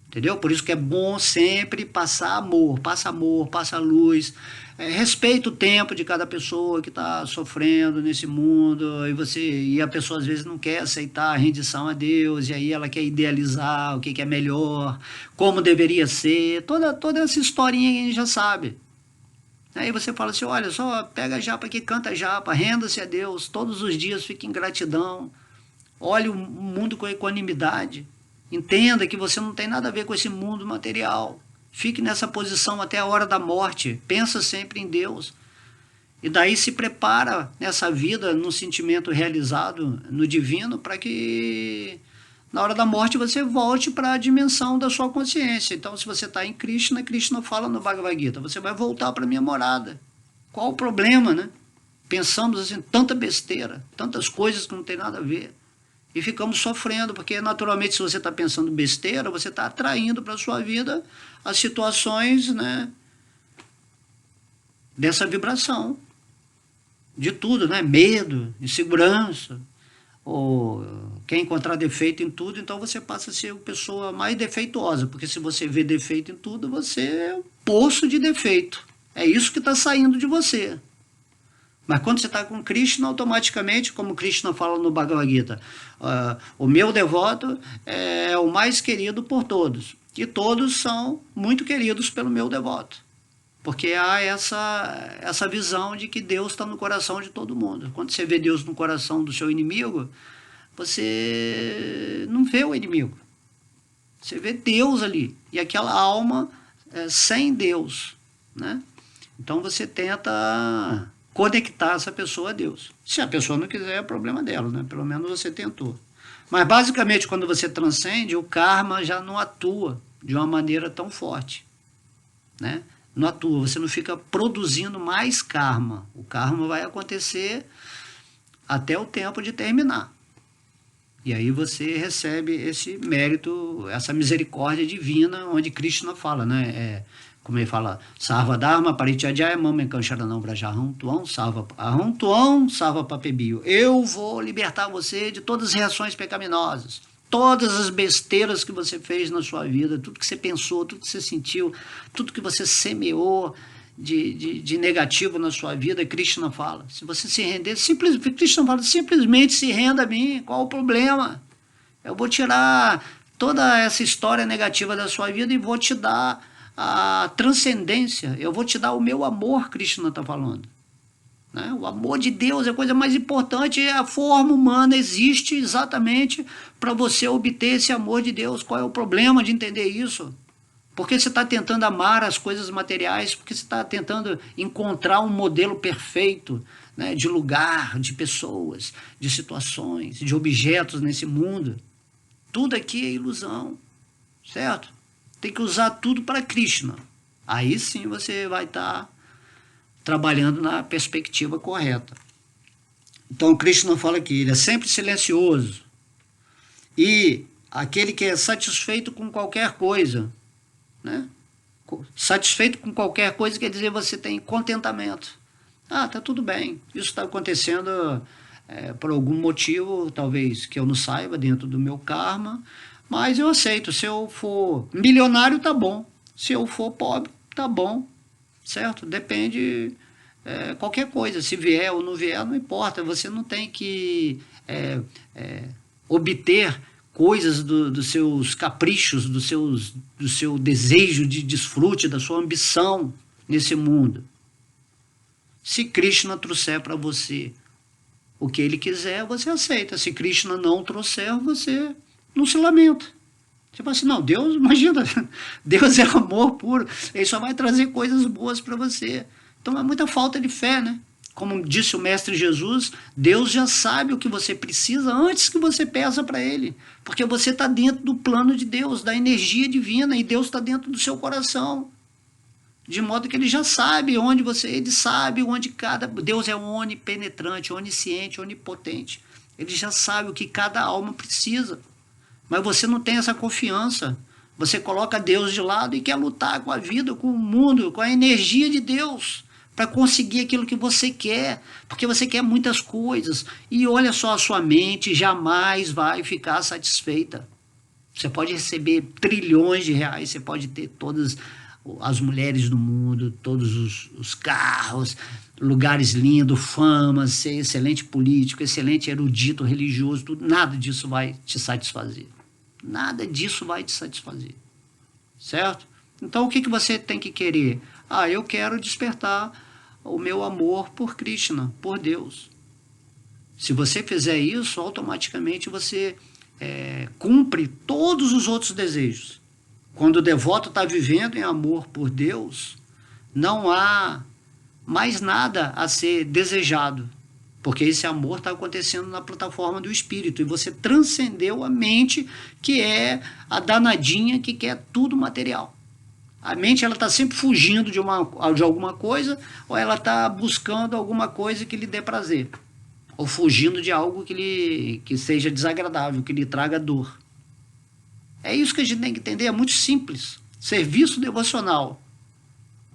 Entendeu? Por isso que é bom sempre passar amor, passa luz, respeita o tempo de cada pessoa que está sofrendo nesse mundo, e a pessoa às vezes não quer aceitar a rendição a Deus, e aí ela quer idealizar o que é melhor, como deveria ser, toda essa historinha que a gente já sabe. Aí você fala assim, olha só, pega a japa aqui, canta a japa, renda-se a Deus, todos os dias fique em gratidão, olhe o mundo com equanimidade. Entenda que você não tem nada a ver com esse mundo material. Fique nessa posição até a hora da morte. Pensa sempre em Deus. E daí se prepara nessa vida, no sentimento realizado no divino, para que na hora da morte você volte para a dimensão da sua consciência. Então, se você está em Krishna, Krishna fala no Bhagavad Gita, você vai voltar para a minha morada. Qual o problema, né? Pensamos assim, tanta besteira, tantas coisas que não tem nada a ver. E ficamos sofrendo, porque naturalmente se você está pensando besteira, você está atraindo para a sua vida as situações, né, dessa vibração, de tudo, né, medo, insegurança, ou quer encontrar defeito em tudo, então você passa a ser a pessoa mais defeituosa, porque se você vê defeito em tudo, você é um poço de defeito, é isso que está saindo de você. Mas quando você está com Krishna, automaticamente, como Krishna fala no Bhagavad Gita, o meu devoto é o mais querido por todos. E todos são muito queridos pelo meu devoto. Porque há essa visão de que Deus está no coração de todo mundo. Quando você vê Deus no coração do seu inimigo, você não vê o inimigo. Você vê Deus ali. E aquela alma sem Deus, né? Então você tenta conectar essa pessoa a Deus. Se a pessoa não quiser, é problema dela, né? Pelo menos você tentou. Mas basicamente, quando você transcende, o karma já não atua de uma maneira tão forte, né? Não atua, você não fica produzindo mais karma. O karma vai acontecer até o tempo de terminar. E aí você recebe esse mérito, essa misericórdia divina, onde Krishna fala, né? Como ele fala, Sarva Dharma Parityajaya Mamekam Sharanam Vrajaham Tuam Sarva Aham Tuam Sarva Papebio. Eu vou libertar você de todas as reações pecaminosas, todas as besteiras que você fez na sua vida, tudo que você pensou, tudo que você sentiu, tudo que você semeou de negativo na sua vida. Krishna fala, se você se render, Krishna fala, simplesmente se renda a mim, qual o problema? Eu vou tirar toda essa história negativa da sua vida e vou te dar a transcendência, eu vou te dar o meu amor, Krishna está falando. Né? O amor de Deus é a coisa mais importante, a forma humana existe exatamente para você obter esse amor de Deus. Qual é o problema de entender isso? Porque você está tentando amar as coisas materiais, porque você está tentando encontrar um modelo perfeito, né, de lugar, de pessoas, de situações, de objetos nesse mundo. Tudo aqui é ilusão, certo? Tem que usar tudo para Krishna. Aí sim você vai estar trabalhando na perspectiva correta. Então, Krishna fala que ele é sempre silencioso. E aquele que é satisfeito com qualquer coisa, né? Satisfeito com qualquer coisa quer dizer você tem contentamento. Ah, tá tudo bem. Isso está acontecendo por algum motivo, talvez que eu não saiba, dentro do meu karma, mas eu aceito. Se eu for milionário, tá bom. Se eu for pobre, tá bom. Certo? Depende qualquer coisa. Se vier ou não vier, não importa. Você não tem que obter coisas dos seus caprichos, do seu desejo de desfrute, da sua ambição nesse mundo. Se Krishna trouxer para você o que ele quiser, você aceita. Se Krishna não trouxer, você não se lamenta. Você fala assim, não, Deus, imagina, Deus é amor puro, ele só vai trazer coisas boas para você. Então é muita falta de fé, né? Como disse o Mestre Jesus, Deus já sabe o que você precisa antes que você peça para Ele. Porque você está dentro do plano de Deus, da energia divina, e Deus está dentro do seu coração. De modo que Ele já sabe onde você, Ele sabe onde cada... Deus é onipenetrante, onisciente, onipotente. Ele já sabe o que cada alma precisa. Mas você não tem essa confiança. Você coloca Deus de lado e quer lutar com a vida, com o mundo, com a energia de Deus, para conseguir aquilo que você quer, porque você quer muitas coisas. E olha só, a sua mente jamais vai ficar satisfeita. Você pode receber trilhões de reais, você pode ter todas as mulheres do mundo, todos os carros, lugares lindos, fama, ser excelente político, excelente erudito, religioso, tudo, nada disso vai te satisfazer. Nada disso vai te satisfazer. Certo? Então o que você tem que querer? Ah, eu quero despertar o meu amor por Krishna, por Deus. Se você fizer isso, automaticamente você cumpre todos os outros desejos. Quando o devoto está vivendo em amor por Deus, não há mais nada a ser desejado, porque esse amor está acontecendo na plataforma do espírito, e você transcendeu a mente, que é a danadinha que quer tudo material. A mente está sempre fugindo de alguma coisa, ou ela está buscando alguma coisa que lhe dê prazer, ou fugindo de algo que seja desagradável, que lhe traga dor. É isso que a gente tem que entender, é muito simples. Serviço devocional.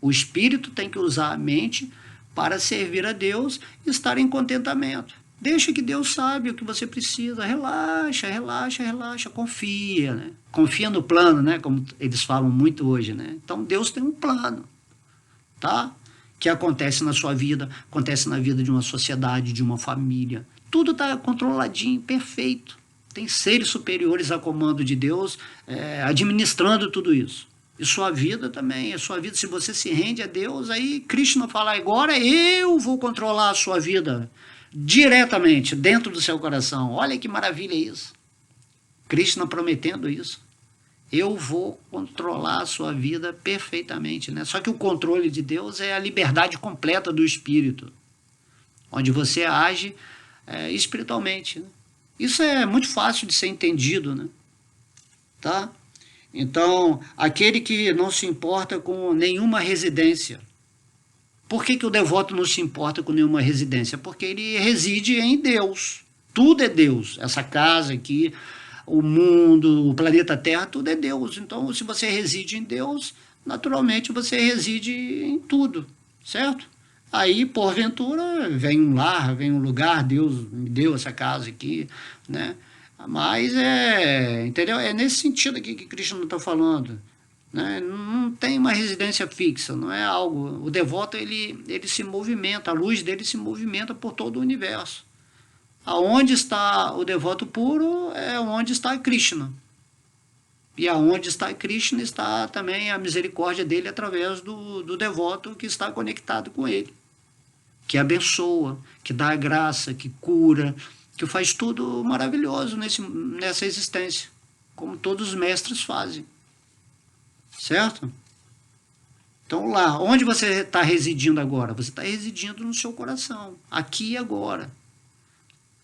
O espírito tem que usar a mente para servir a Deus e estar em contentamento. Deixa que Deus sabe o que você precisa. Relaxa, relaxa, relaxa. Confia, né? Confia no plano, né? Como eles falam muito hoje, né? Então Deus tem um plano, tá? Que acontece na sua vida, acontece na vida de uma sociedade, de uma família. Tudo está controladinho, perfeito. Tem seres superiores a comando de Deus administrando tudo isso. E sua vida também, a sua vida, se você se rende a Deus, aí Krishna fala, agora eu vou controlar a sua vida diretamente, dentro do seu coração. Olha que maravilha isso. Krishna prometendo isso. Eu vou controlar a sua vida perfeitamente, né? Só que o controle de Deus é a liberdade completa do espírito, onde você age espiritualmente, né? Isso é muito fácil de ser entendido, né? Tá? Então, aquele que não se importa com nenhuma residência. Por que o devoto não se importa com nenhuma residência? Porque ele reside em Deus. Tudo é Deus. Essa casa aqui, o mundo, o planeta Terra, tudo é Deus. Então, se você reside em Deus, naturalmente você reside em tudo, certo? Aí, porventura, vem um lar, vem um lugar, Deus me deu essa casa aqui, né? Mas entendeu? É nesse sentido aqui que Krishna está falando, né? Não tem uma residência fixa, não é algo... O devoto, ele se movimenta, a luz dele se movimenta por todo o universo. Aonde está o devoto puro é onde está Krishna. E aonde está Krishna está também a misericórdia dele através do devoto que está conectado com ele, que abençoa, que dá a graça, que cura, que faz tudo maravilhoso nessa existência, como todos os mestres fazem. Certo? Então lá, onde você está residindo agora? Você está residindo no seu coração, aqui e agora.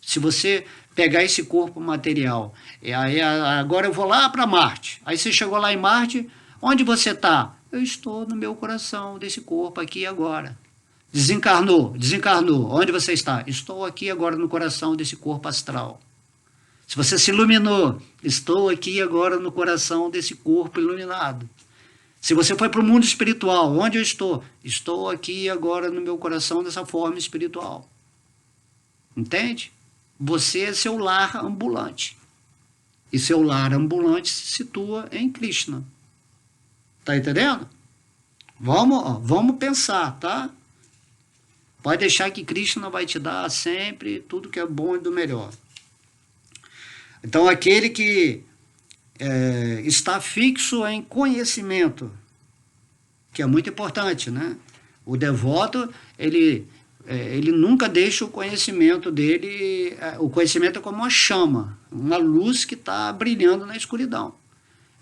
Se você pegar esse corpo material, aí agora eu vou lá para Marte, aí você chegou lá em Marte, onde você está? Eu estou no meu coração, desse corpo aqui e agora. Desencarnou, desencarnou. Onde você está? Estou aqui agora no coração desse corpo astral. Se você se iluminou, estou aqui agora no coração desse corpo iluminado. Se você foi para o mundo espiritual, onde eu estou? Estou aqui agora no meu coração dessa forma espiritual. Entende? Você é seu lar ambulante. E seu lar ambulante se situa em Krishna. Tá entendendo? Vamos pensar, tá? Pode deixar que Krishna vai te dar sempre tudo que é bom e do melhor. Então, aquele que está fixo em conhecimento, que é muito importante, né? O devoto, ele nunca deixa o conhecimento dele, o conhecimento é como uma chama, uma luz que está brilhando na escuridão.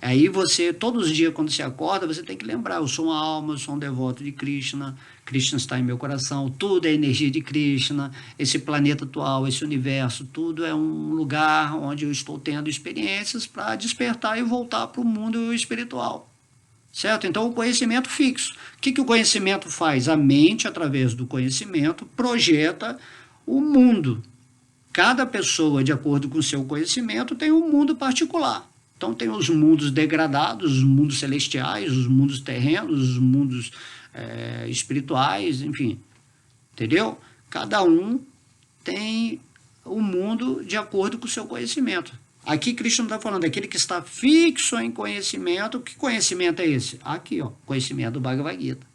Aí você, todos os dias quando você acorda, você tem que lembrar, eu sou uma alma, eu sou um devoto de Krishna, Krishna está em meu coração, tudo é energia de Krishna, esse planeta atual, esse universo, tudo é um lugar onde eu estou tendo experiências para despertar e voltar para o mundo espiritual. Certo? Então, o conhecimento fixo. O que o conhecimento faz? A mente, através do conhecimento, projeta o mundo. Cada pessoa, de acordo com o seu conhecimento, tem um mundo particular. Então, tem os mundos degradados, os mundos celestiais, os mundos terrenos, os mundos espirituais, enfim. Entendeu? Cada um tem o mundo de acordo com o seu conhecimento. Aqui Krishna está falando, aquele que está fixo em conhecimento. Que conhecimento é esse? Aqui, ó, conhecimento do Bhagavad Gita.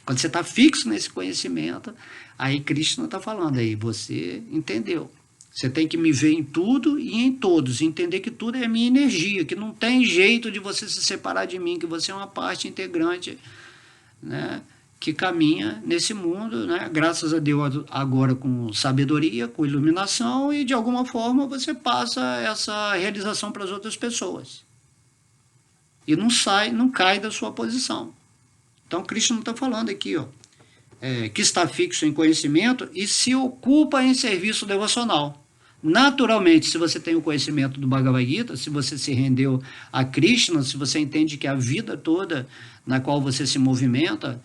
Quando você está fixo nesse conhecimento, aí Krishna está falando, aí você entendeu. Você tem que me ver em tudo e em todos, entender que tudo é minha energia, que não tem jeito de você se separar de mim, que você é uma parte integrante, né, que caminha nesse mundo, né, graças a Deus agora com sabedoria, com iluminação, e de alguma forma você passa essa realização para as outras pessoas. E não cai da sua posição. Então Krishna está falando aqui, ó, que está fixo em conhecimento e se ocupa em serviço devocional. Naturalmente, se você tem o conhecimento do Bhagavad Gita, se você se rendeu a Krishna, se você entende que a vida toda na qual você se movimenta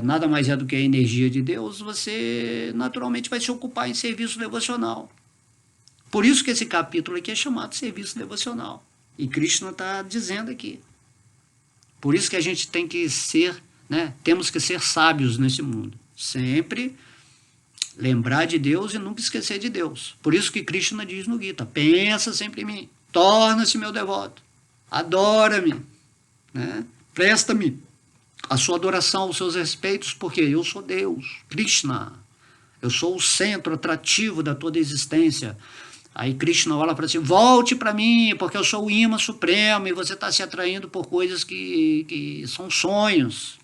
nada mais é do que a energia de Deus, você naturalmente vai se ocupar em serviço devocional. Por isso que esse capítulo aqui é chamado serviço devocional. E Krishna está dizendo aqui. Por isso que a gente tem que ser, né, temos que ser sábios nesse mundo. Sempre lembrar de Deus e nunca esquecer de Deus. Por isso que Krishna diz no Gita, pensa sempre em mim, torna-se meu devoto, adora-me, né? Presta-me a sua adoração, os seus respeitos, porque eu sou Deus, Krishna, eu sou o centro atrativo da toda existência. Aí Krishna olha para si, volte para mim, porque eu sou o imã supremo e você está se atraindo por coisas que são sonhos.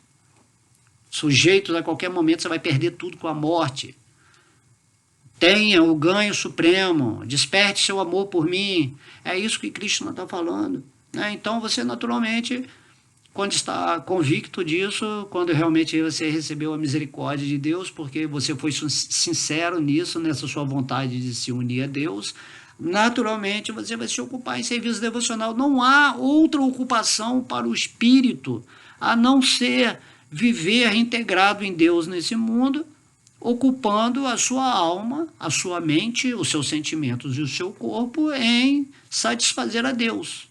Sujeitos a qualquer momento você vai perder tudo com a morte. Tenha o ganho supremo, desperte seu amor por mim. É isso que Krishna está falando, né? Então você naturalmente, quando está convicto disso, quando realmente você recebeu a misericórdia de Deus, porque você foi sincero nisso, nessa sua vontade de se unir a Deus, naturalmente você vai se ocupar em serviço devocional. Não há outra ocupação para o espírito, a não ser viver integrado em Deus nesse mundo, ocupando a sua alma, a sua mente, os seus sentimentos e o seu corpo em satisfazer a Deus.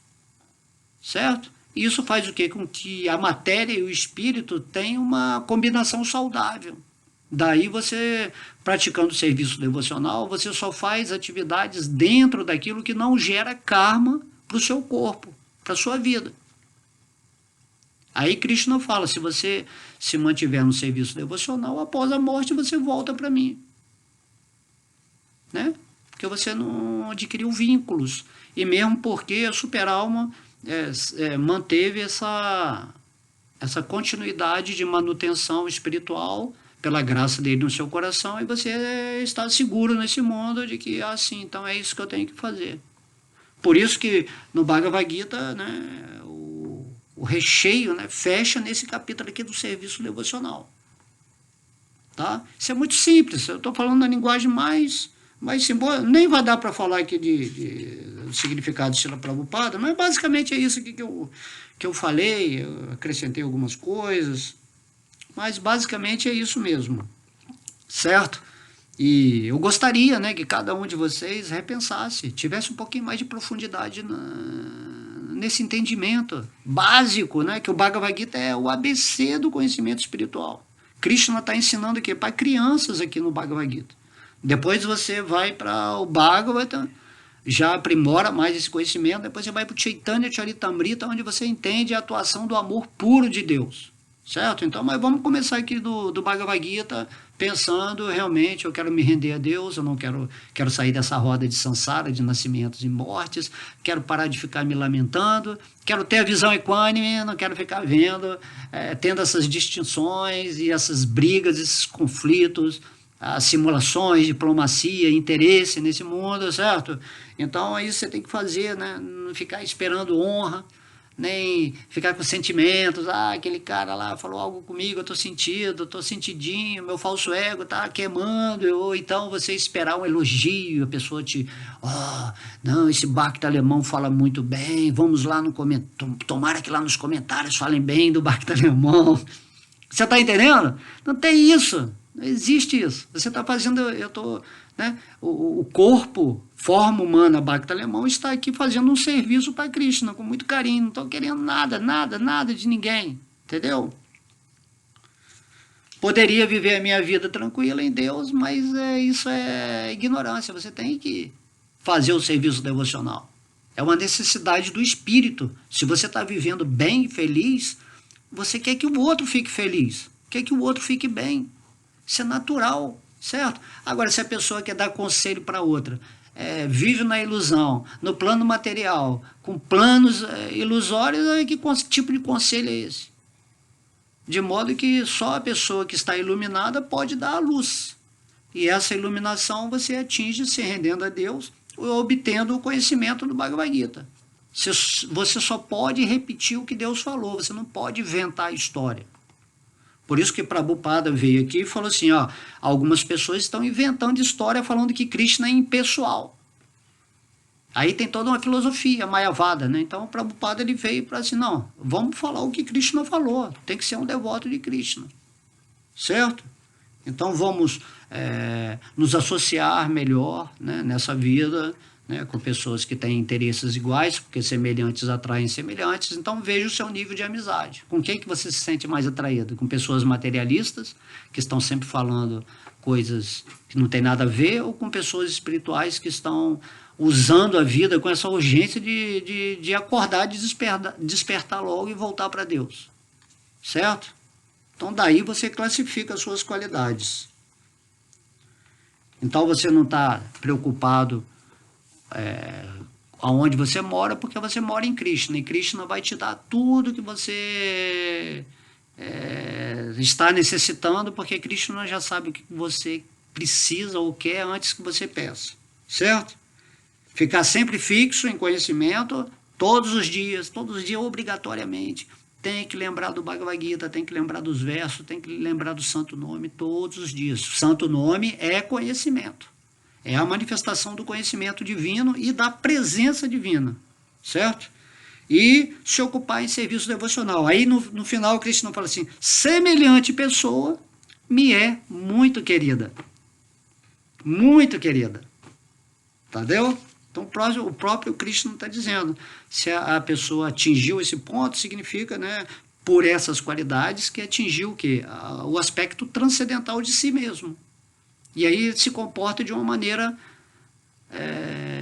Certo? Isso faz o quê? Com que a matéria e o espírito tenham uma combinação saudável. Daí você, praticando serviço devocional, você só faz atividades dentro daquilo que não gera karma para o seu corpo, para a sua vida. Aí Krishna fala, se você se mantiver no serviço devocional, após a morte você volta para mim. Né? Porque você não adquiriu vínculos. E mesmo porque a super-alma manteve essa continuidade de manutenção espiritual pela graça dele no seu coração, e você está seguro nesse mundo de que, assim, então é isso que eu tenho que fazer. Por isso que no Bhagavad Gita, né, o recheio, né, fecha nesse capítulo aqui do serviço devocional. Tá? Isso é muito simples, eu estou falando na linguagem mais simbólica, nem vai dar para falar aqui de significado de Srila Prabhupada, mas basicamente é isso aqui que eu falei, eu acrescentei algumas coisas, mas basicamente é isso mesmo. certo? E eu gostaria, né, que cada um de vocês repensasse, tivesse um pouquinho mais de profundidade nesse entendimento básico, né, que o Bhagavad Gita é o ABC do conhecimento espiritual. Krishna está ensinando aqui para crianças aqui no Bhagavad Gita. Depois você vai para o Bhagavata, já aprimora mais esse conhecimento, depois você vai para o Chaitanya Charitamrita, onde você entende a atuação do amor puro de Deus. Certo? Então, mas vamos começar aqui do Bhagavad Gita, pensando realmente, eu quero me render a Deus, eu não quero sair dessa roda de samsara, de nascimentos e mortes, quero parar de ficar me lamentando, quero ter a visão equânime, não quero ficar tendo essas distinções e essas brigas, esses conflitos, as simulações, diplomacia, interesse nesse mundo, certo? Então, é isso que você tem que fazer, né? Não ficar esperando honra, nem ficar com sentimentos, aquele cara lá falou algo comigo, eu tô sentido, tô sentidinho, meu falso ego tá queimando, ou então você esperar um elogio, a pessoa não, esse Bhakta alemão fala muito bem, vamos lá no comentário, tomara que lá nos comentários falem bem do Bhakta alemão. Você tá entendendo? Não tem isso, não existe isso. Você tá fazendo, né, o corpo, forma humana Bhakta alemão, está aqui fazendo um serviço para Krishna, com muito carinho, não estou querendo nada de ninguém, entendeu? Poderia viver a minha vida tranquila em Deus, mas isso é ignorância, você tem que fazer o serviço devocional. É uma necessidade do espírito. Se você está vivendo bem e feliz, você quer que o outro fique feliz, quer que o outro fique bem. Isso é natural, certo? Agora, se a pessoa quer dar conselho para outra, vive na ilusão, no plano material, com planos ilusórios, que tipo de conselho é esse? De modo que só a pessoa que está iluminada pode dar a luz. E essa iluminação você atinge se rendendo a Deus ou obtendo o conhecimento do Bhagavad Gita. Você só pode repetir o que Deus falou, você não pode inventar a história. Por isso que Prabhupada veio aqui e falou assim, algumas pessoas estão inventando história falando que Krishna é impessoal. Aí tem toda uma filosofia mayavada, né? Então o Prabhupada ele veio para assim, não, vamos falar o que Krishna falou, tem que ser um devoto de Krishna, certo? Então vamos nos associar melhor, né, nessa vida, né, com pessoas que têm interesses iguais, porque semelhantes atraem semelhantes. Então veja o seu nível de amizade. Com quem que você se sente mais atraído? Com pessoas materialistas, que estão sempre falando coisas que não tem nada a ver, ou com pessoas espirituais que estão usando a vida com essa urgência de acordar, de despertar logo e voltar para Deus, certo? Então daí você classifica as suas qualidades. Então você não está preocupado aonde você mora, porque você mora em Krishna, e Krishna vai te dar tudo que você está necessitando, porque Krishna já sabe o que você precisa ou quer antes que você peça, certo? Ficar sempre fixo em conhecimento, todos os dias obrigatoriamente, tem que lembrar do Bhagavad Gita, tem que lembrar dos versos, tem que lembrar do Santo Nome todos os dias. O Santo Nome é conhecimento. É a manifestação do conhecimento divino e da presença divina, certo? E se ocupar em serviço devocional. Aí no final o Krishna fala assim, semelhante pessoa me é muito querida. Muito querida. Entendeu? Então o próprio Krishna está dizendo, se a pessoa atingiu esse ponto, significa, né, por essas qualidades, que atingiu o quê? O aspecto transcendental de si mesmo. E aí se comporta de uma maneira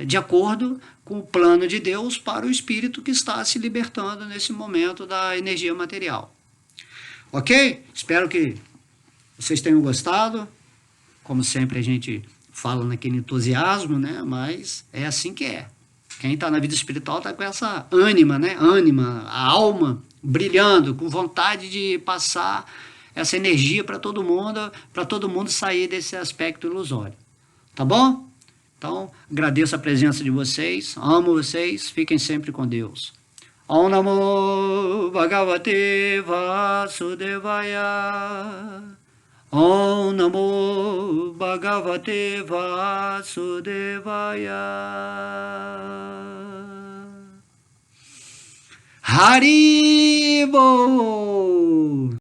de acordo com o plano de Deus para o espírito que está se libertando nesse momento da energia material. Ok? Espero que vocês tenham gostado. Como sempre a gente fala naquele entusiasmo, né? Mas é assim que é. Quem está na vida espiritual está com essa ânima, né? A alma brilhando, com vontade de passar essa energia para todo mundo sair desse aspecto ilusório. Tá bom? Então, agradeço a presença de vocês, amo vocês, fiquem sempre com Deus. Om Namo Bhagavate Vasudevaya. Om Namo Bhagavate Vasudevaya. Haribo!